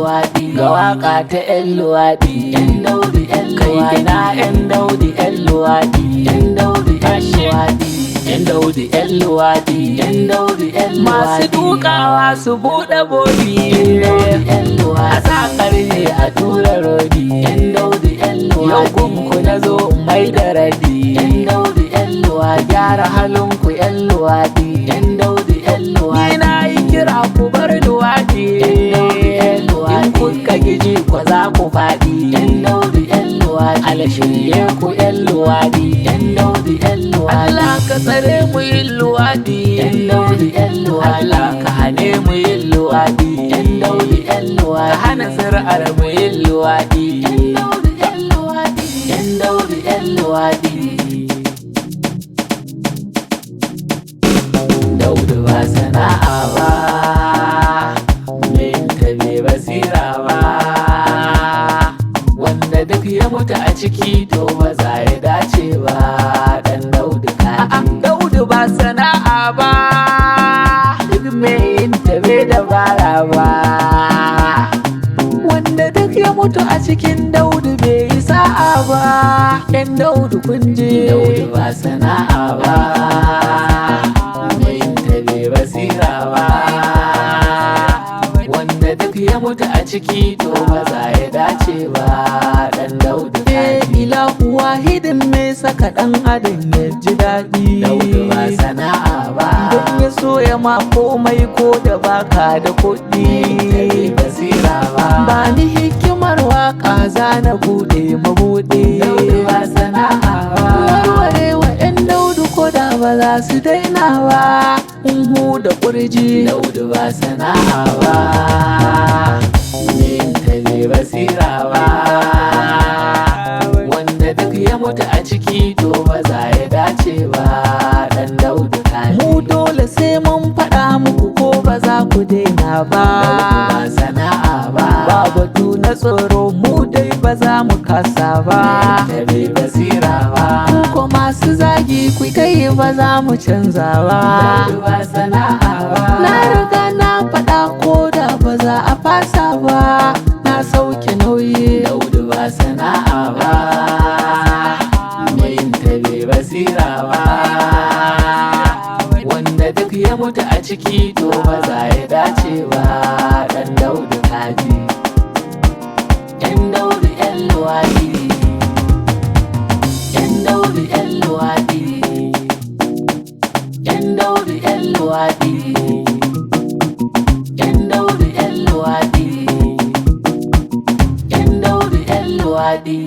luwaɗi, ga waka ta yan luwaɗi, yan daudu yan luwaɗi, kai ina yan daudu yan luwaɗi, yan daudu yan luwaɗi, yan daudu yan luwaɗi, yan daudu yan luwaɗi, masu dukawa su buɗe bodi, yan luwaɗi, a sa ƙarfe a tura rodi, yan daudu yan luwaɗi, yau gunku na zo mai da radi, yan daudu yan luwaɗi, gyara halinku yan luwaɗi, yan daudu yan luwaɗi, ni na yi kira ku bar luwaɗi, in kuka giji ku za ku faɗi, yan daudu yan luwaɗi, alashirye ku yan luwaɗi, yan daudu yan luwaɗi, Allah ka tsare mu yin luwaɗi, yan daudu yan luwaɗi, Allah ka hane mu yin luwaɗi, yan daudu yan luwaɗi, ka hana zuri'ar mu yin luwaɗi, yan daudu yan luwaɗi, yan daudu yan luwaɗi. Daudu ba sana'a ba, minta bai basira ba, wanda duk ya mutu a ciki to ba za ya dace ba, dan daudu kaji. Daudu ba sana'a ba, duk mai yinta bai dabara ba, wanda duk ya mutu a cikin daudu bai yi sa'a ba, yan daudu kun je. Daudu ba sana'a ba, basira ba, wanda duk ya mutu a ciki to ba za ya dace ba, dan daudu kaji. Ilahu wahidin mai saka dan adam ya ji daɗi, daudu ba sana'a ba, don ya so ya ma komai ko da baka da kuɗi, basira ba, ba ni hikimar waka za na buɗe mabuɗe, daudu ba sana'a ba, warware wa 'yan daudu ko da ba za su daina ba, hunhu da ƙurji, daudu ba sana'a ba, minta bai basira ba, wanda duk ya mutu a ciki to ba za ya dace ba, dan daudu kaji. Mu dole sai mun faɗa muku ko ba za ku daina ba, daudu ba sana'a ba, ba batu na tsoro mu dai ba za mu kasa ba, minta bai basira ba, ko masu zagi ku kai ba za mu canza ba, daudu ba sana'a ba, na riga na faɗa ko da ba za a fasa ba, na sauke nauyi, daudu ba sana'a ba, minta bai basira ba, wanda duk ya mutu a ciki to ba za ya dace ba, dan daudu kaji. Yan daudu yan luwaɗi, yan daudu yan luwaɗi, yan daudu yan luwaɗi, yan daudu yan luwaɗi, yan daudu yan luwaɗi.